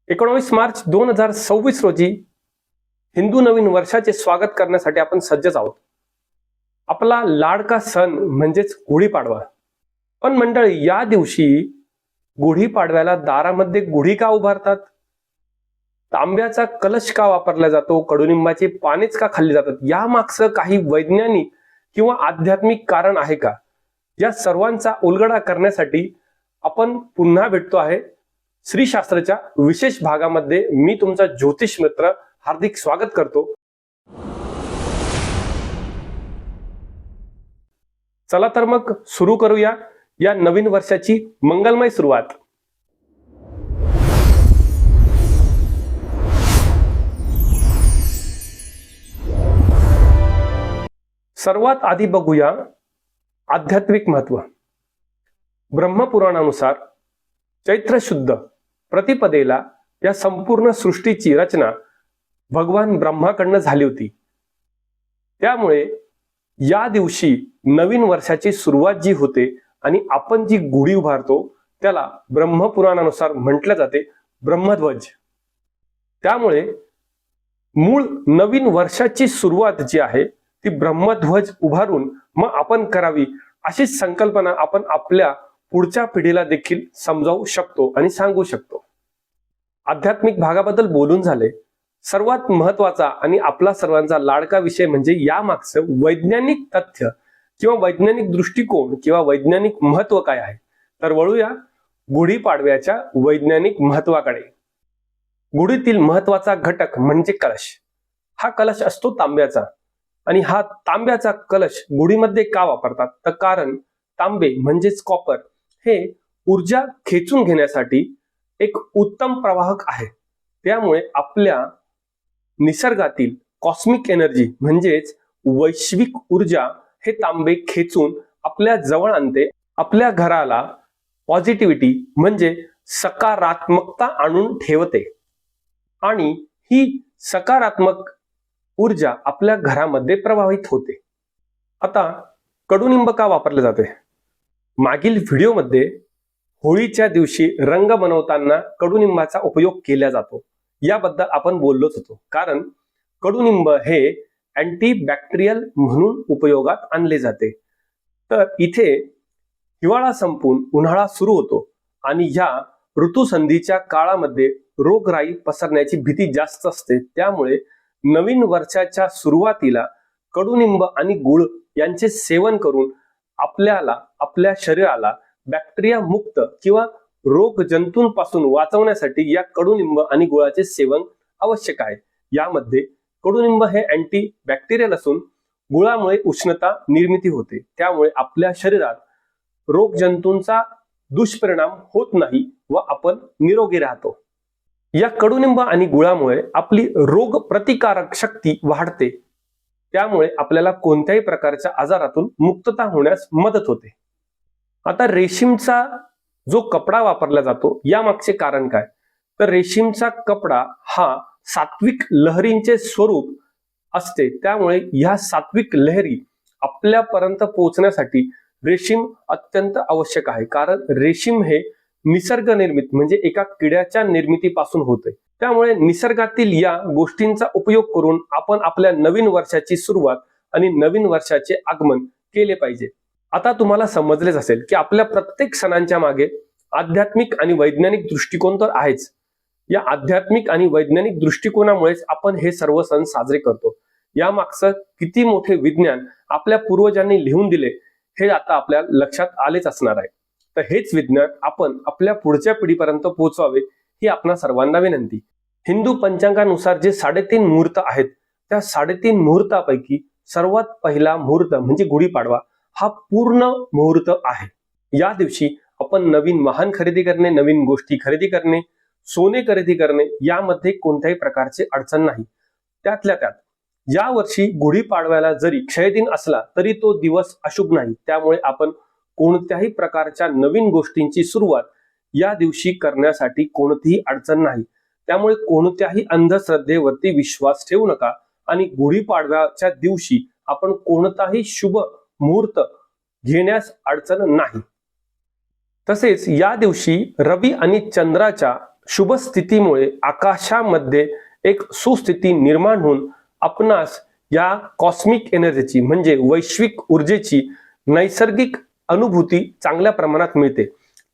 एकोणवीस मार्च 2026 रोजी हिंदू नवीन वर्षाचे स्वागत करण्यासाठी आपण सज्जच आहोत. आपला लाडका सण म्हणजेच गुढीपाडवा. पण मंडळी, या दिवशी गुढीपाडव्याला दारामध्ये गुढी का उभारतात? तांब्याचा कलश का वापरला जातो? कडुलिंबाची पानेच का खाल्ली जातात? या मागचं काही वैज्ञानिक किंवा आध्यात्मिक कारण आहे का? या सर्वांचा उलगडा करण्यासाठी आपण पुन्हा भेटतो आहे श्री शास्त्रच्या विशेष भागामध्ये. मी तुमचा ज्योतिष मित्र हार्दिक स्वागत करतो. चला तर मग सुरू करूया या नवीन वर्षाची मंगलमय सुरुवात. सर्वात आधी बघूया आध्यात्मिक महत्व. ब्रह्मपुराणानुसार चैत्र शुद्ध प्रतिपदेला या संपूर्ण सृष्टीची रचना भगवान ब्रह्माकडनं झाली होती. त्यामुळे या दिवशी नवीन वर्षाची सुरुवात जी होते आणि आपण जी गुढी उभारतो त्याला ब्रह्मपुराणानुसार म्हटलं जाते ब्रह्मध्वज. त्यामुळे मूळ नवीन वर्षाची सुरुवात जी आहे ती ब्रह्मध्वज उभारून मग आपण करावी, अशीच संकल्पना आपण आपल्या पुढच्या पिढीला देखील समजावू शकतो आणि सांगू शकतो. आध्यात्मिक भागाबद्दल बोलून झाले. सर्वात महत्वाचा आणि आपला सर्वांचा लाडका विषय म्हणजे या मागचं वैज्ञानिक तथ्य किंवा वैज्ञानिक दृष्टिकोन किंवा वैज्ञानिक महत्व काय आहे. तर वळूया गुढीपाडव्याच्या वैज्ञानिक महत्वाकडे. गुढीतील महत्वाचा घटक म्हणजे कलश. हा कलश असतो तांब्याचा आणि हा तांब्याचा कलश गुढीमध्ये का वापरतात? तर कारण तांबे म्हणजेच कॉपर हे ऊर्जा खेचून घेण्यासाठी एक उत्तम प्रवाहक आहे. त्यामुळे आपल्या निसर्गातील कॉस्मिक एनर्जी म्हणजेच वैश्विक ऊर्जा हे तांबे खेचून आपल्या जवळ आणते. आपल्या घराला पॉझिटिव्हिटी म्हणजे सकारात्मकता आणून ठेवते आणि ही सकारात्मक ऊर्जा आपल्या घरामध्ये प्रभावित होते. आता कडुनिंब का वापरले जाते? मागील व्हिडिओमध्ये होळीच्या दिवशी रंग बनवताना कडुनिंबाचा उपयोग केला जातो याबद्दल आपण बोललोच होतो. कारण कडुनिंब हे अँटीबॅक्टेरियल म्हणून उपयोगात आणले जाते. तर इथे हिवाळा संपून उन्हाळा सुरू होतो आणि या ऋतुसंधीच्या काळामध्ये रोगराई पसरण्याची भीती जास्त असते. त्यामुळे नवीन वर्षाच्या सुरुवातीला कडुनिंब आणि गुळ यांचे सेवन करून आपल्याला आपल्या शरीराला बॅक्टेरिया मुक्त किंवा रोग जंतूंपासून वाचवण्यासाठी या कडुनिंब आणि गुळाचे सेवन आवश्यक आहे. यामध्ये कडुनिंब हे अँटी बॅक्टेरियल असून गुळामुळे उष्णता निर्मिती होते. त्यामुळे आपल्या शरीरात रोग जंतूंचा दुष्परिणाम होत नाही व आपण निरोगी राहतो. या कडुनिंब आणि गुळामुळे आपली रोग प्रतिकारक शक्ती वाढते. त्यामुळे आपल्याला कोणत्याही प्रकारच्या आजारातून मुक्तता होण्यास मदत होते. आता रेशीमचा जो कपडा वापरला जातो यामागचे कारण काय? तर रेशीमचा कपडा हा सात्विक लहरींचे स्वरूप असते. त्यामुळे ह्या सात्विक लहरी आपल्यापर्यंत पोहोचण्यासाठी रेशीम अत्यंत आवश्यक आहे. कारण रेशीम हे निसर्ग निर्मित म्हणजे एका किड्याच्या निर्मितीपासून होते. त्यामुळे निसर्गातील या गोष्टींचा उपयोग करून आपण आपल्या नवीन वर्षाची सुरुवात आणि नवीन वर्षाचे आगमन केले पाहिजे. आता तुम्हाला समजलेच असेल की आपल्या प्रत्येक सणांच्या मागे आध्यात्मिक आणि वैज्ञानिक दृष्टिकोन तर आहेच. या आध्यात्मिक आणि वैज्ञानिक दृष्टिकोनामुळेच आपण हे सर्व सण साजरे करतो. यामागचं किती मोठे विज्ञान आपल्या पूर्वजांनी लिहून दिले हे आता आपल्या लक्षात आलेच असणार आहे. तर हेच विज्ञान आपण आपल्या पुढच्या पिढीपर्यंत पोहोचवावे ही आपणा सर्वांना विनंती. हिंदू पंचांगानुसार जे 3.5 मुहूर्त आहेत त्या 3.5 मुहूर्तापैकी सर्वात पहिला मुहूर्त म्हणजे गुढीपाडवा हा पूर्ण मुहूर्त आहे. या दिवशी आपण नवीन वाहन खरेदी करणे, नवीन गोष्टी खरेदी करणे, सोने खरेदी करणे यामध्ये कोणत्याही प्रकारची अडचण नाही. त्यातल्या त्यात या वर्षी गुढीपाडव्याला जरी क्षयदिन असला तरी तो दिवस अशुभ नाही. त्यामुळे आपण कोणत्याही प्रकारच्या नवीन गोष्टींची सुरुवात या दिवशी करण्यासाठी कोणतीही अडचण नाही. त्यामुळे कोणत्याही अंधश्रद्धेवरती विश्वास ठेवू नका आणि गुढीपाडव्याच्या दिवशी आपण कोणताही शुभ मुहूर्त घेण्यास अडचण नाही. तसेच या दिवशी रवी आणि चंद्राच्या शुभ स्थितीमुळे आकाशामध्ये एक सुस्थिती निर्माण होऊन आपणास या कॉस्मिक एनर्जीची म्हणजे वैश्विक ऊर्जेची नैसर्गिक अनुभूती चांगल्या प्रमाणात मिळते.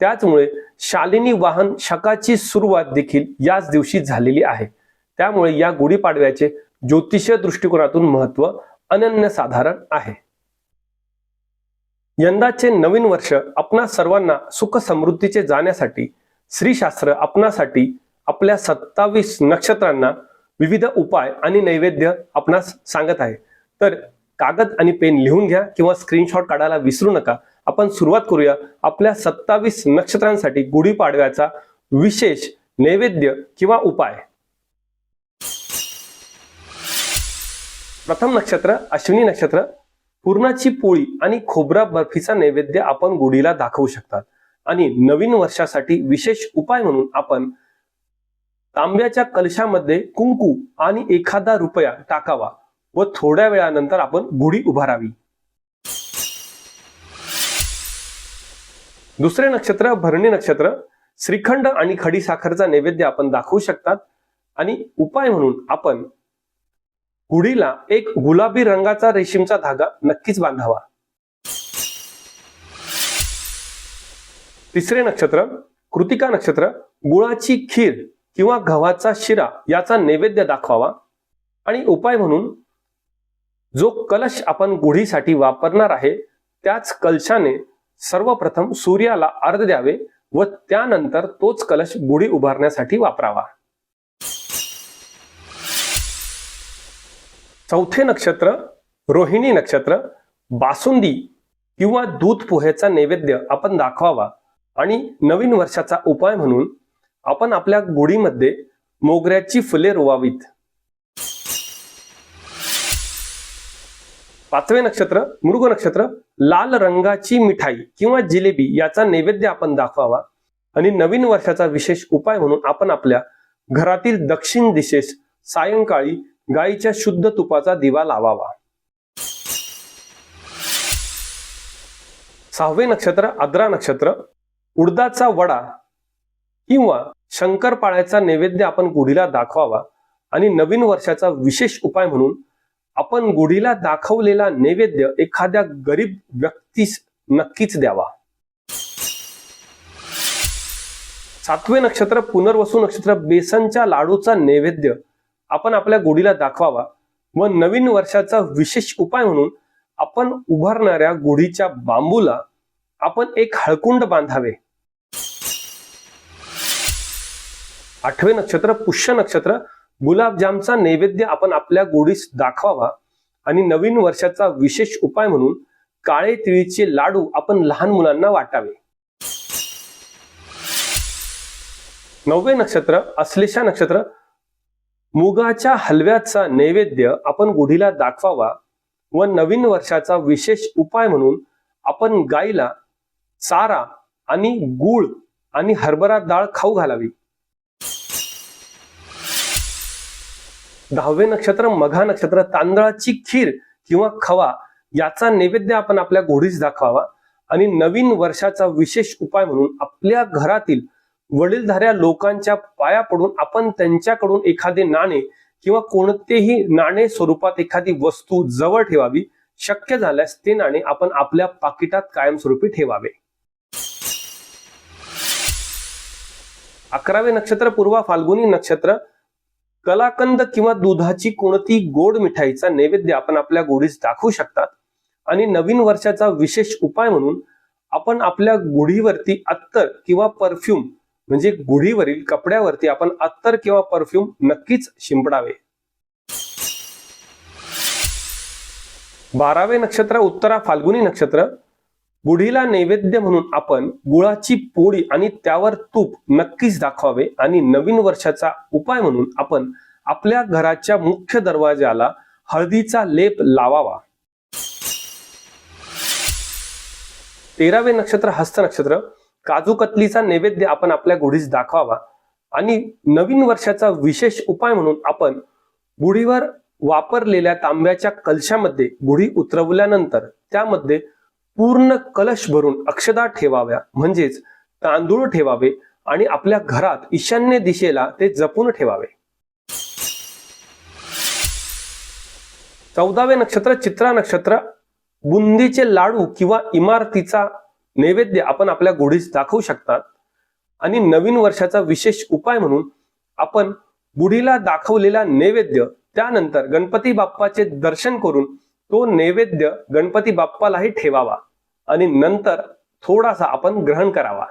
त्याचमुळे शालिनी वाहन शकाची सुरुवात देखील याच दिवशी झालेली आहे. त्यामुळे या गुढीपाडव्याचे ज्योतिषीय दृष्टिकोनातून महत्त्व अनन्यसाधारण आहे. यंदाचे नवीन वर्ष आपणा सर्वांना सुख समृद्धीचे जाण्यासाठी श्रीशास्त्र आपणासाठी आपल्या 27 नक्षत्रांना विविध उपाय आणि नैवेद्य आपणास सांगत आहे. तर कागद आणि पेन लिहून घ्या किंवा स्क्रीनशॉट काढायला विसरू नका. आपण सुरुवात करूया आपल्या 27 नक्षत्रांसाठी गुढीपाडव्याचा विशेष नैवेद्य किंवा उपाय. प्रथम नक्षत्र अश्विनी नक्षत्र. पुरणाची पोळी आणि खोबरा बर्फीचा नैवेद्य आपण गुढीला दाखवू शकतात. आणि नवीन वर्षासाठी विशेष उपाय म्हणून आपण तांब्याच्या कलशामध्ये कुंकू आणि एखादा रुपया टाकावा व थोड्या वेळानंतर आपण गुढी उभारावी. दुसरे नक्षत्र भरणी नक्षत्र. श्रीखंड आणि खडीसाखरचा नैवेद्य आपण दाखवू शकतात. आणि उपाय म्हणून आपण गुढीला एक गुलाबी रंगाचा रेशीमचा धागा नक्कीच बांधावा. तिसरे नक्षत्र कृतिका नक्षत्र. गुळाची खीर किंवा गव्हाचा शिरा याचा नैवेद्य दाखवावा. आणि उपाय म्हणून जो कलश आपण गुढीसाठी वापरणार आहे त्याच कलशाने सर्वप्रथम सूर्याला अर्घ्य द्यावे व त्यानंतर तोच कलश गुढी उभारण्यासाठी वापरावा. चौथे नक्षत्र रोहिणी नक्षत्र. बासुंदी किंवा दूध पोह्याचा नैवेद्य आपण दाखवावा. आणि नवीन वर्षाचा उपाय म्हणून आपण आपल्या गुढीमध्ये मोगऱ्याची फुले रोवावीत. पाचवे नक्षत्र मृग नक्षत्र. लाल रंगाची मिठाई किंवा जिलेबी याचा नैवेद्य आपण दाखवावा. आणि नवीन वर्षाचा विशेष उपाय म्हणून आपण आपल्या घरातील दक्षिण दिशेस सायंकाळी गाईच्या शुद्ध तुपाचा दिवा लावावा. सहावे नक्षत्र आद्रा नक्षत्र. उडदाचा वडा किंवा शंकरपाळ्याचा नैवेद्य आपण गुढीला दाखवावा. आणि नवीन वर्षाचा विशेष उपाय म्हणून आपण गुढीला दाखवलेला नैवेद्य एखाद्या गरीब व्यक्तीस नक्कीच द्यावा. सातवे नक्षत्र पुनर्वसू नक्षत्र. बेसनच्या लाडूचा नैवेद्य आपण आपल्या गुढीला दाखवावा. व नवीन वर्षाचा विशेष उपाय म्हणून आपण उभारणाऱ्या गुढीच्या बांबूला आपण एक हळकुंड बांधावे. आठवे नक्षत्र पुष्य नक्षत्र. गुलाबजामचा नैवेद्य आपण आपल्या गुढीस दाखवावा. आणि नवीन वर्षाचा विशेष उपाय म्हणून काळे तिळीचे लाडू आपण लहान मुलांना वाटावे. नववे नक्षत्र अश्लेषा नक्षत्र. मुगाच्या हलव्याचा नैवेद्य आपण गुढीला दाखवावा. व नवीन वर्षाचा विशेष उपाय म्हणून आपण गाईला चारा आणि गूळ आणि हरभरा डाळ खाऊ घालावी. दहावे नक्षत्र मघा नक्षत्र. तांदळाची खीर किंवा खवा याचा नैवेद्य आपण आपल्या गुढीस दाखवावा. आणि नवीन वर्षाचा विशेष उपाय म्हणून आपल्या घरातील वडीलधाऱ्या लोकांच्या पाया पडून आपण त्यांच्याकडून एखादे नाणे किंवा कोणतेही नाणे स्वरूपात एखादी वस्तू जवळ ठेवावी. शक्य झाल्यास ते नाणे आपण आपल्या पाकिटात कायमस्वरूपी ठेवावे. 11वे नक्षत्र पूर्वा फाल्गुनी नक्षत्र. कलाकंद किंवा दुधाची कोणती गोड मिठाईचा नैवेद्य आपण आपल्या गुढीस दाखवू शकतात. आणि नवीन वर्षाचा विशेष उपाय म्हणून आपण आपल्या गुढीवरती अत्तर किंवा परफ्यूम म्हणजे गुढीवरील कपड्यावरती आपण अत्तर किंवा परफ्यूम नक्कीच शिंपडावे. 12वे नक्षत्र उत्तरा फाल्गुनी नक्षत्र. गुढीला नैवेद्य म्हणून आपण गुळाची पोळी आणि त्यावर तूप नक्कीच दाखवावे. आणि नवीन वर्षाचा उपाय म्हणून आपण आपल्या घराच्या मुख्य दरवाजाला हळदीचा लेप लावावा. 13वे नक्षत्र हस्त नक्षत्र. काजू कतलीचा नैवेद्य आपण आपल्या गुढीस दाखवावा. आणि नवीन वर्षाचा विशेष उपाय म्हणून आपण गुढीवर वापरलेल्या तांब्याच्या कलशामध्ये गुढी उतरवल्यानंतर त्यामध्ये पूर्ण कलश भरून अक्षदा ठेवाव्या. म्हणजेच तांदूळ ठेवावे आणि आपल्या घरात ईशान्य दिशेला ते जपून ठेवावे. 14वे नक्षत्र चित्रा नक्षत्र. बुंदीचे लाडू किंवा इमारतीचा नैवेद्य आपण आपल्या गुढीस दाखवू शकतात. आणि नवीन वर्षाचा विशेष उपाय म्हणून आपण गुढीला दाखवलेला नैवेद्य त्यानंतर गणपती बाप्पाचे दर्शन करून तो नैवेद्य गणपती बाप्पालाही ठेवावा आणि नंतर थोडासा आपण ग्रहण करावा.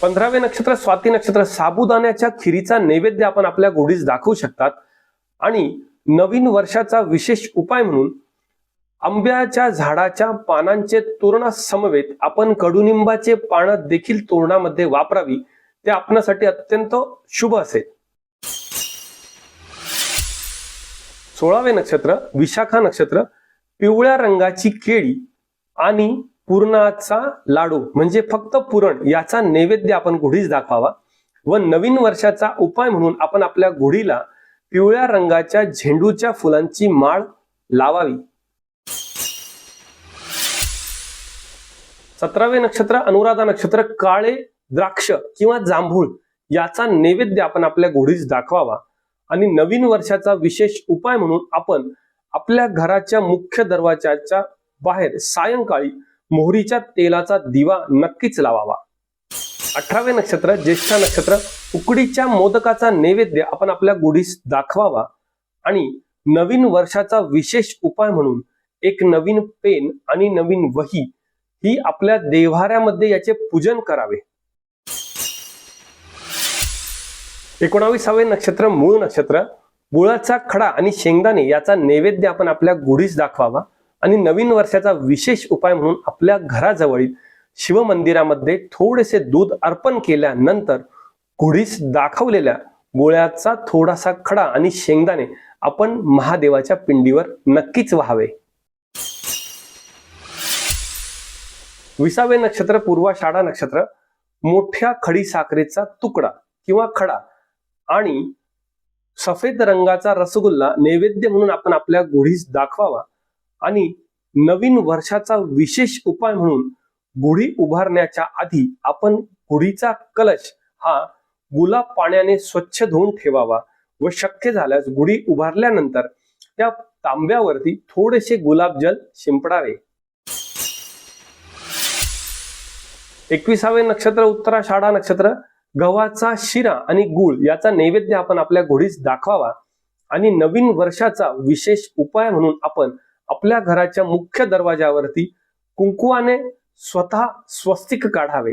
15वे नक्षत्र स्वाती नक्षत्र. साबुदाण्याच्या खिरीचा नैवेद्य आपण आपल्या गुढीस दाखवू शकतात. आणि नवीन वर्षाचा विशेष उपाय म्हणून आंब्याच्या झाडाच्या पानांचे तोरणा समवेत आपण कडुनिंबाचे पानं देखील तोरणामध्ये वापरावी. ते आपणासाठी अत्यंत शुभ असेल. 16वे नक्षत्र विशाखा नक्षत्र. पिवळ्या रंगाची केळी आणि पुरणाचा लाडू म्हणजे फक्त पुरण याचा नैवेद्य आपण गुढीस दाखवावा व नवीन वर्षाचा उपाय म्हणून आपण आपल्या गुढीला पिवळ्या रंगाच्या झेंडूच्या फुलांची माळ लावावी. 17वे नक्षत्र अनुराधा नक्षत्र. काळे द्राक्ष किंवा जांभूळ याचा नैवेद्य आपण आपल्या गुढीस दाखवावा आणि नवीन वर्षाचा विशेष उपाय म्हणून आपण आपल्या घराच्या मुख्य दरवाजाच्या बाहेर सायंकाळी मोहरीच्या तेलाचा दिवा नक्कीच लावावा. 18वे नक्षत्र ज्येष्ठा नक्षत्र. उकडीच्या मोदकाचा नैवेद्य आपण आपल्या गुढीस दाखवावा आणि नवीन वर्षाचा विशेष उपाय म्हणून एक नवीन पेन आणि नवीन वही ही आपल्या देव्हाऱ्यामध्ये याचे पूजन करावे. 19वे नक्षत्र मूळ नक्षत्र. गुळाचा खडा आणि शेंगदाणे याचा नैवेद्य आपण आपल्या गुढीस दाखवावा आणि नवीन वर्षाचा विशेष उपाय म्हणून आपल्या घराजवळील शिवमंदिरामध्ये थोडेसे दूध अर्पण केल्यानंतर गुढीस दाखवलेल्या गुळाचा थोडासा खडा आणि शेंगदाणे आपण महादेवाच्या पिंडीवर नक्कीच व्हावे. 20वे नक्षत्र पूर्वाषाढा नक्षत्र. मोठ्या खडीसाखरेचा तुकडा किंवा खडा आणि सफेद रंगाचा रसगुल्ला नैवेद्य म्हणून आपण आपल्या गुढीस दाखवावा आणि नवीन वर्षाचा विशेष उपाय म्हणून गुढी उभारण्याच्या आधी आपण गुढीचा कलश हा गुलाब पाण्याने स्वच्छ धुवून ठेवावा व शक्य झाल्यास गुढी उभारल्यानंतर त्या तांब्यावरती थोडेसे गुलाबजल शिंपडावे. 21वे नक्षत्र उत्तराषाढा नक्षत्र. गव्हाचा शिरा आणि गुळ याचा नैवेद्य आपण आपल्या गुढीस दाखवावा आणि नवीन वर्षाचा विशेष उपाय म्हणून आपण आपल्या घराच्या मुख्य दरवाजावरती कुंकुवाने स्वतः स्वस्तिक काढावे.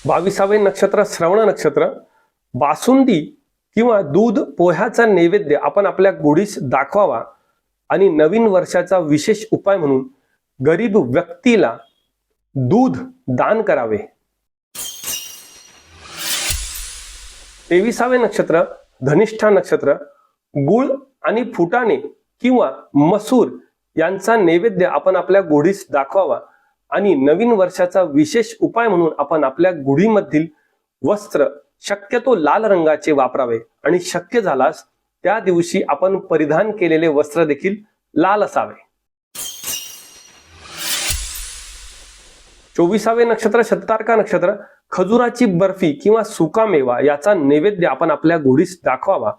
22वे नक्षत्र श्रवण नक्षत्र. बासुंदी किंवा दूध पोह्याचा नैवेद्य आपण आपल्या गुढीस दाखवावा आणि नवीन वर्षाचा विशेष उपाय म्हणून गरीब व्यक्तीला दूध दान करावे. 23वे नक्षत्र धनिष्ठा नक्षत्र. गुळ आणि फुटाणे किंवा मसूर यांचा नैवेद्य आपण आपल्या गुढीस दाखवावा आणि नवीन वर्षाचा विशेष उपाय म्हणून आपण आपल्या गुढीमधील वस्त्र शक्यतो लाल रंगाचे वापरावे आणि शक्य झाल्यास त्या दिवशी आपण परिधान केलेले वस्त्र देखील लाल असावे. 24वे नक्षत्र शतार्का नक्षत्र. खजुराची बर्फी किंवा सुका मेवा याचा नैवेद्य आपण आपल्या गुढीस दाखवावा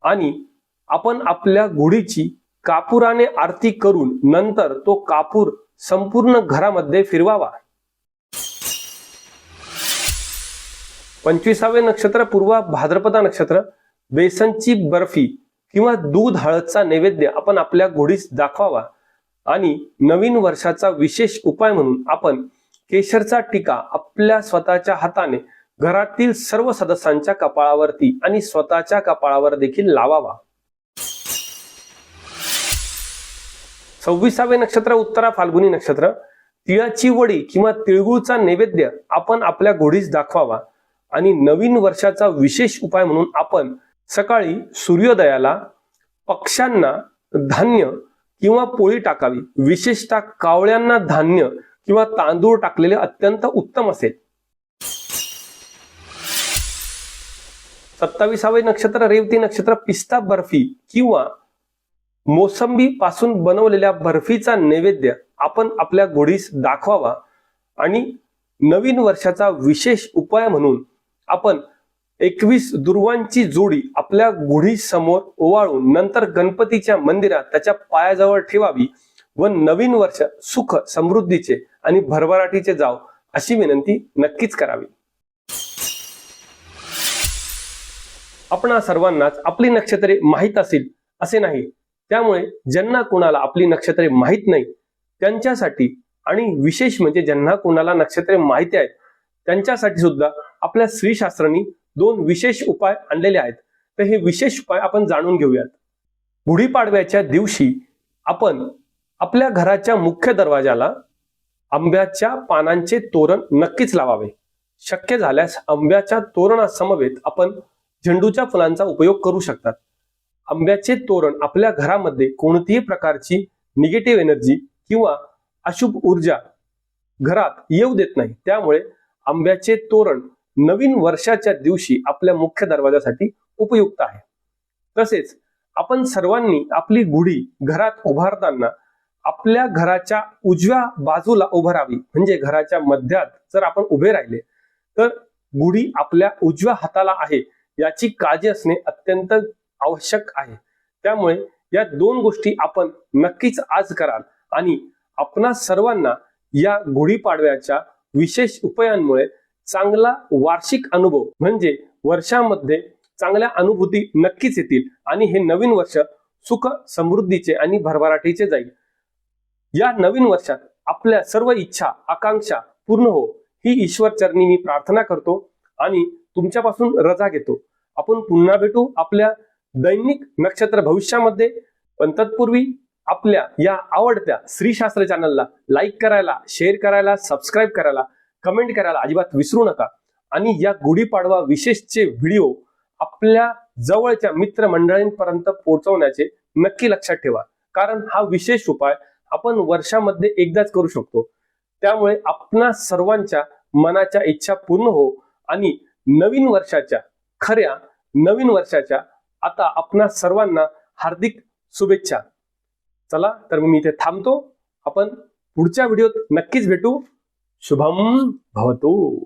आणि आपण आपल्या गुढीची कापुराने आरती करून नंतर तो कापूर संपूर्ण घरामध्ये फिरवावा. 25वे नक्षत्र पूर्व भाद्रपदा नक्षत्र. बेसनची बर्फी किंवा दूध हळदचा नैवेद्य आपण आपल्या गुढीस दाखवावा आणि नवीन वर्षाचा विशेष उपाय म्हणून आपण केशरचा टीका आपल्या स्वतःच्या हाताने घरातील सर्व सदस्यांच्या कपाळावरती आणि स्वतःच्या कपाळावर देखील लावावा. 26वे नक्षत्र उत्तरा फाल्गुनी नक्षत्र. तिळाची वडी किंवा तिळगुळचा नैवेद्य आपण आपल्या गुढीस दाखवावा आणि नवीन वर्षाचा विशेष उपाय म्हणून आपण सकाळी सूर्योदयाला पक्ष्यांना धान्य किंवा पोळी टाकावी. विशेषतः कावळ्यांना धान्य किंवा तांदूळ टाकलेले अत्यंत उत्तम असेल. 27वे नक्षत्र रेवती नक्षत्र. पिस्ता बर्फी किंवा मोसंबी पासून बनवलेल्या बर्फीचा नैवेद्य आपण आपल्या गुढीस दाखवावा आणि नवीन वर्षाचा विशेष उपाय म्हणून आपण 21 दुर्वांची जोडी आपल्या गुढी समोर ओवाळून नंतर गणपतीच्या मंदिरात त्याच्या पायाजवळ ठेवावी व नवीन वर्ष सुख समृद्धीचे आणि भरभराटीचे जाव अशी विनंती नक्कीच करावी. आपणा सर्वांनाच आपली नक्षत्रे माहीत असेल असे नाही, त्यामुळे ज्यांना कोणाला आपली नक्षत्रे माहीत नाही त्यांच्यासाठी आणि विशेष म्हणजे ज्यांना कोणाला नक्षत्रे माहिती आहेत त्यांच्यासाठी सुद्धा आपल्या श्रीशास्त्रांनी 2 विशेष उपाय आणलेले आहेत. तर हे विशेष उपाय आपण जाणून घेऊयात. गुढीपाडव्याच्या दिवशी आपण आपल्या घराच्या मुख्य दरवाजाला आंब्याच्या पानांचे तोरण नक्कीच लावावे. शक्य झाल्यास आंब्याच्या तोरणासमवेत आपण झेंडूच्या फुलांचा उपयोग करू शकतात. आंब्याचे तोरण आपल्या घरामध्ये कोणतीही प्रकारची निगेटिव्ह एनर्जी किंवा अशुभ ऊर्जा घरात येऊ देत नाही. त्यामुळे आंब्याचे तोरण नवीन वर्षाच्या दिवशी आपल्या मुख्य दरवाजासाठी उपयुक्त आहे. तसेच आपण सर्वांनी आपली गुढी घरात उभारताना आपल्या घराच्या उजव्या बाजूला उभारावी. म्हणजे घराच्या मध्यात जर आपण उभे राहिले तर गुढी आपल्या उजव्या हाताला आहे याची काळजी असणे अत्यंत आवश्यक आहे. त्यामुळे या 2 गोष्टी आपण नक्कीच आज कराल आणि आपणा सर्वांना या गुढीपाडव्याच्या विशेष उपायांमुळे चांगला वार्षिक अनुभव म्हणजे वर्षामध्ये चांगल्या अनुभूती नक्कीच येतील आणि हे नवीन वर्ष सुख समृद्धीचे आणि भरभराटीचे जाईल. या नवीन वर्षात आपल्या सर्व इच्छा आकांक्षा पूर्ण हो ही ईश्वर चरणी मी प्रार्थना करतो आणि तुमच्यापासून रजा घेतो. आपण पुन्हा भेटू आपल्या दैनिक नक्षत्र भविष्यामध्ये. पण तत्पूर्वी आपल्या या आवडत्या श्रीशास्त्र चॅनलला लाईक करायला, शेअर करायला, सबस्क्राईब करायला, कमेंट करायला अजिबात विसरू नका. आणि या गुढीपाडवा विशेषचे व्हिडिओ आपल्या जवळच्या मित्रमंडळींपर्यंत पोहोचवण्याचे नक्की लक्षात ठेवा. कारण हा विशेष उपाय आपण वर्षामध्ये एकदाच करू शकतो. त्यामुळे आपणा सर्वांच्या मनाच्या इच्छा पूर्ण हो आणि नवीन वर्षाच्या खऱ्या नवीन वर्षाच्या आता आपणा सर्वांना हार्दिक शुभेच्छा. चला तर मी इथे थांबतो. आपण पुढच्या व्हिडिओत नक्कीच भेटू. शुभम भवतु.